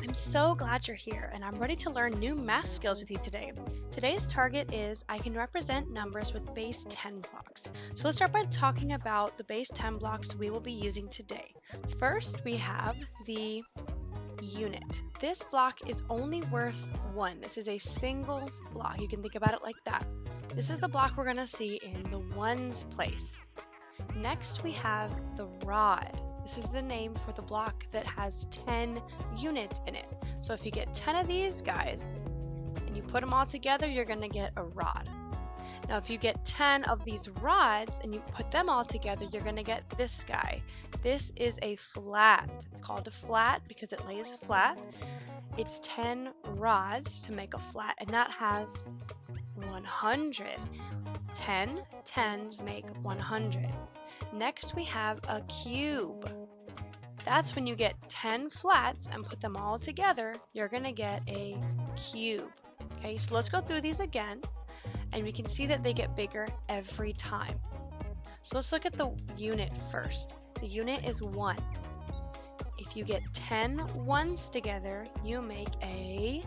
I'm so glad you're here and I'm ready to learn new math skills with you today. Today's target is I can represent numbers with base 10 blocks. So let's start by talking about the base 10 blocks we will be using today. First, we have the unit. This block is only worth 1. This is a single block. You can think about it like that. This is the block we're going to see in the ones place. Next, we have the rod. This is the name for the block that has 10 units in it. So if you get 10 of these guys and you put them all together, you're going to get a rod. Now if you get 10 of these rods and you put them all together, you're going to get this guy. This is a flat. It's called a flat because it lays flat. It's 10 rods to make a flat, and that has 100. 10 tens make 100. Next we have a cube. That's when you get 10 flats and put them all together, you're going to get a cube. Okay, so let's go through these again, and we can see that they get bigger every time. So let's look at the unit first. The unit is 1. If you get 10 ones together, you make a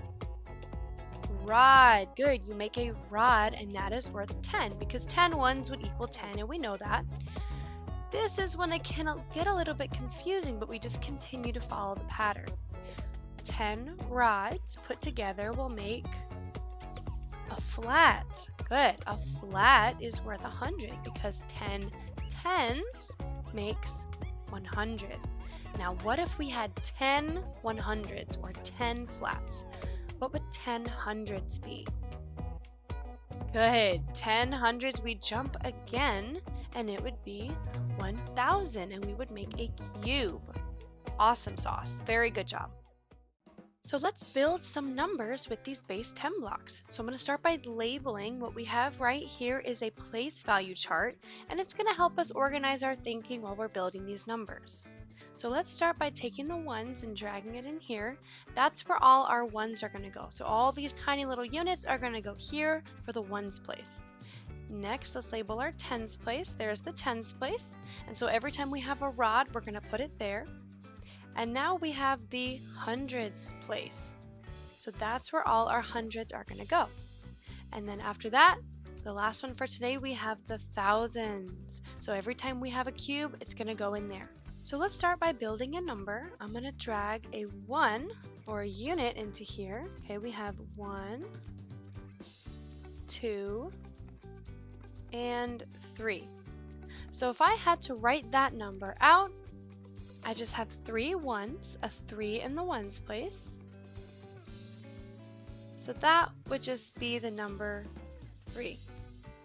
rod. Good, you make a rod, and that is worth 10 because 10 ones would equal 10, and we know that. This is when it can get a little bit confusing, but we just continue to follow the pattern. 10 rods put together will make a flat. Good, a flat is worth 100 because 10 tens makes 100. Now what if we had 10 100s or 10 flats? What would 10 hundreds be? Good, 10 hundreds, we jump again, and it would be 1,000, and we would make a cube. Awesome sauce, very good job. So let's build some numbers with these base 10 blocks. So I'm going to start by labeling. What we have right here is a place value chart, and it's going to help us organize our thinking while we're building these numbers. So let's start by taking the ones and dragging it in here. That's where all our ones are going to go. So all these tiny little units are going to go here for the ones place. Next, let's label our tens place. There's the tens place. And so every time we have a rod, we're going to put it there. And now we have the hundreds place. So that's where all our hundreds are going to go. And then after that, the last one for today, we have the thousands. So every time we have a cube, it's going to go in there. So let's start by building a number. I'm going to drag a 1 or a unit into here. Okay, we have 1, 2, and 3. So if I had to write that number out, I just have 3 ones, a 3 in the ones place. So that would just be the number 3.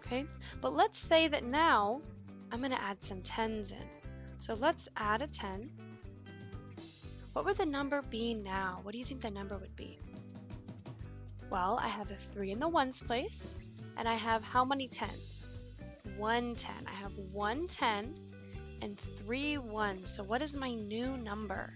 Okay, but let's say that now I'm going to add some tens in. So let's add a 10. What would the number be now? What do you think the number would be? Well, I have a 3 in the ones place, and I have how many tens? 1 10. I have 1 10 and 3 ones. So what is my new number?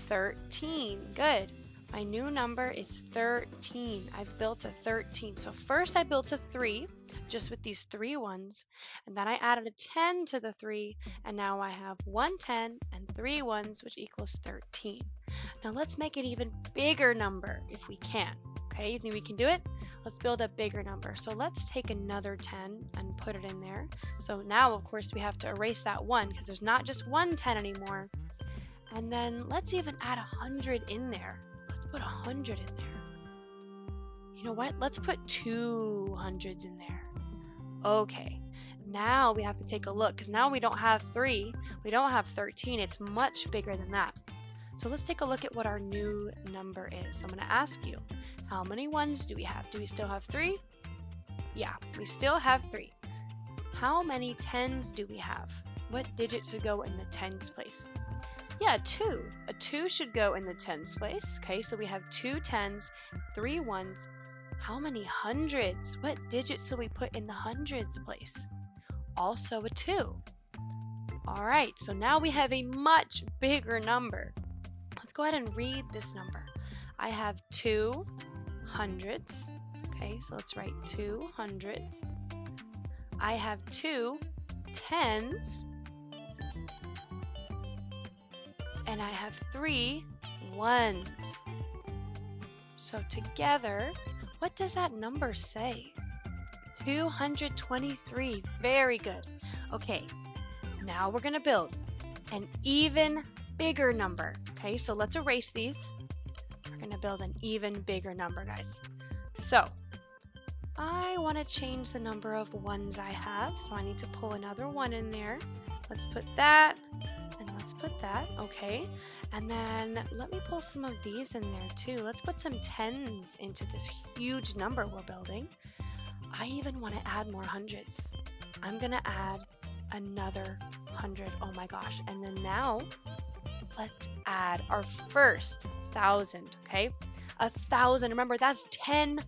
13. Good. My new number is 13. I've built a 13. So first I built a 3 just with these 3 ones, and then I added a 10 to the 3, and now I have 1 10 and 3 ones, which equals 13. Now let's make an even bigger number if we can. Okay, you think we can do it? Let's build a bigger number. So let's take another 10 and put it in there. So now, of course, we have to erase that 1 because there's not just 1 10 anymore. And then let's even add 100 in there. Let's put 100 in there. You know what? Let's put 2 hundreds in there. Okay, now we have to take a look because now we don't have 3, we don't have 13, it's much bigger than that. So let's take a look at what our new number is. So I'm going to ask you, how many ones do we have? Do we still have 3? Yeah, we still have 3. How many tens do we have? What digit should go in the tens place? Yeah, 2. A 2 should go in the tens place. Okay, so we have 2 tens, 3 ones. How many hundreds? What digits will we put in the hundreds place? Also a 2. Alright, so now we have a much bigger number. Let's go ahead and read this number. I have 2 hundreds. Okay, so let's write 2 hundredths. I have 2 tens. And I have 3 ones. So together, what does that number say? 223. Very good. Okay, now we're going to build an even bigger number. Okay, so let's erase these. We're going to build an even bigger number, guys. So I want to change the number of ones I have, so I need to pull another one in there. Let's put that, and let's put that, okay. And then let me pull some of these in there too. Let's put some tens into this huge number we're building. I even want to add more hundreds. I'm going to add another 100. Oh my gosh. And then now, let's add our first 1,000, okay? 1,000, remember that's 10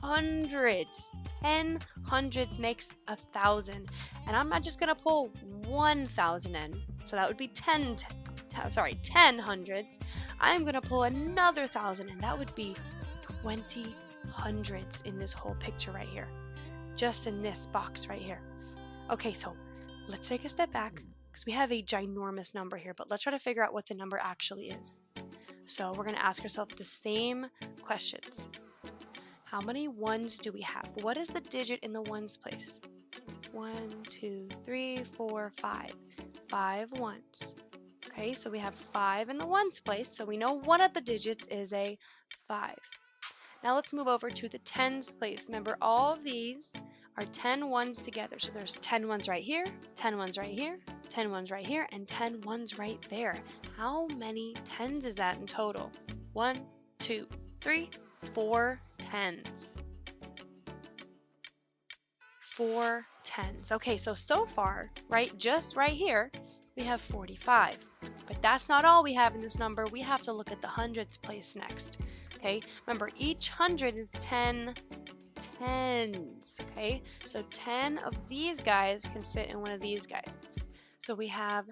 hundreds. 10 hundreds makes 1,000. And I'm not just going to pull 1,000 in. So that would be 10 hundreds. I'm going to pull another 1,000 and that would be 20 hundreds in this whole picture right here. Just in this box right here. Okay, so let's take a step back because we have a ginormous number here, but let's try to figure out what the number actually is. So we're going to ask ourselves the same questions. How many ones do we have? What is the digit in the ones place? 1, 2, 3, 4, 5. 5 ones. Okay, so we have 5 in the ones place, so we know one of the digits is a 5. Now let's move over to the tens place. Remember, all of these are 10 ones together. So there's 10 ones right here, 10 ones right here, 10 ones right here, and 10 ones right there. How many tens is that in total? 1, 2, 3, 4 tens. 4 tens. Okay, so far, right, just right here, we have 45. But that's not all we have in this number. We have to look at the hundreds place next. Okay, remember each 100 is 10 tens. Okay, so 10 of these guys can fit in one of these guys. So we have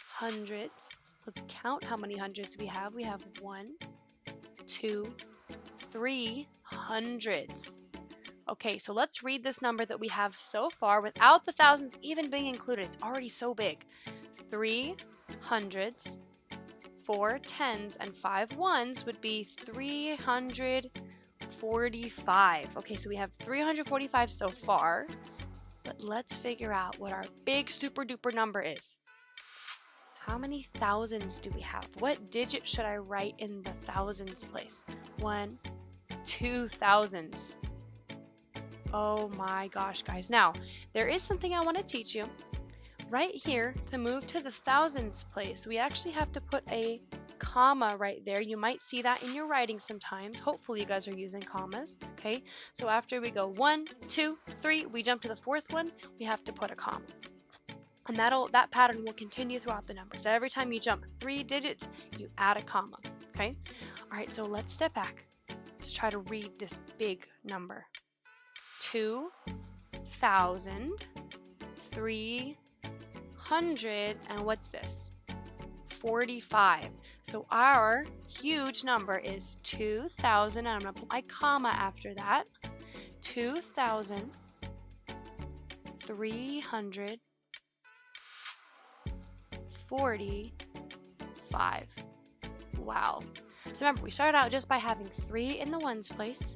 hundreds. Let's count how many hundreds we have. We have 1, 2, 3 hundreds. Okay, so let's read this number that we have so far without the thousands even being included. It's already so big. 3 hundreds, 4 tens, and 5 ones would be 345. Okay, so we have 345 so far, but let's figure out what our big super duper number is. How many thousands do we have? What digit should I write in the thousands place? 1, 2 thousands. Oh my gosh, guys. Now, there is something I want to teach you. Right here, to move to the thousands place, we actually have to put a comma right there. You might see that in your writing sometimes. Hopefully you guys are using commas, okay? So after we go 1, 2, 3, we jump to the fourth one, we have to put a comma. And that pattern will continue throughout the number. So every time you jump 3 digits, you add a comma, okay? All right, so let's step back. Let's try to read this big number. 2,000, 300, and what's this? 45. So our huge number is 2,000, and I'm going to put my comma after that. 2,345. Wow. So remember, we started out just by having 3 in the ones place.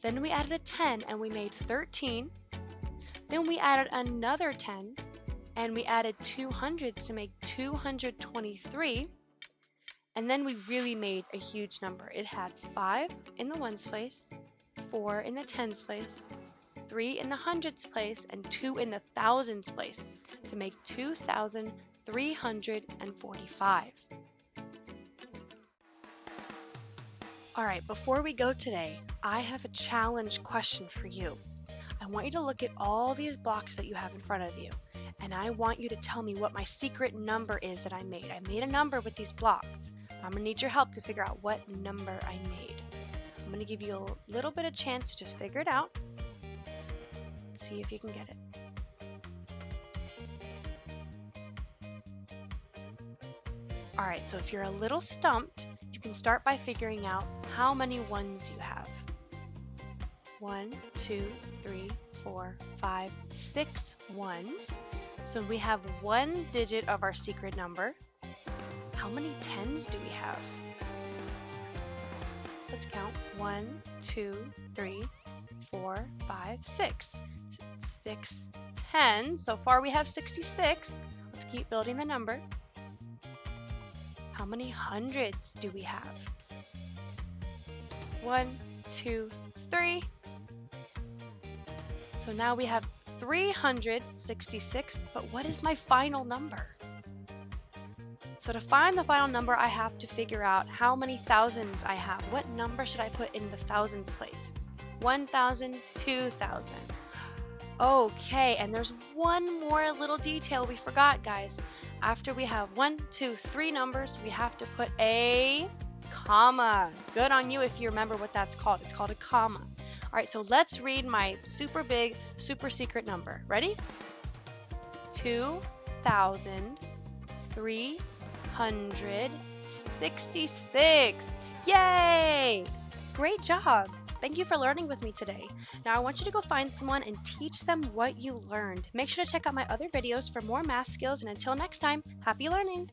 Then we added a 10 and we made 13. Then we added another 10 and we added 200s to make 223. And then we really made a huge number. It had 5 in the ones place, 4 in the tens place, 3 in the hundreds place, and 2 in the thousands place to make 2,345. Alright, before we go today, I have a challenge question for you. I want you to look at all these blocks that you have in front of you, and I want you to tell me what my secret number is that I made. I made a number with these blocks. I'm going to need your help to figure out what number I made. I'm going to give you a little bit of chance to just figure it out. See if you can get it. Alright, so if you're a little stumped, you can start by figuring out how many ones you have. 1, 2, 3, 4, 5, 6 ones. So we have one digit of our secret number. How many tens do we have? Let's count. 1, 2, 3, 4, 5, 6. 6, 10. So far we have 66. Let's keep building the number. How many hundreds do we have? 1, 2, 3. So now we have 366, but what is my final number? So to find the final number, I have to figure out how many thousands I have. What number should I put in the thousands place? 1,000, 2,000. Okay, and there's one more little detail we forgot, guys. After we have 1, 2, 3 numbers, we have to put a comma. Good on you if you remember what that's called. It's called a comma. All right, so let's read my super big, super secret number. Ready? 2,366. Yay! Great job. Thank you for learning with me today. Now I want you to go find someone and teach them what you learned. Make sure to check out my other videos for more math skills, and until next time, happy learning!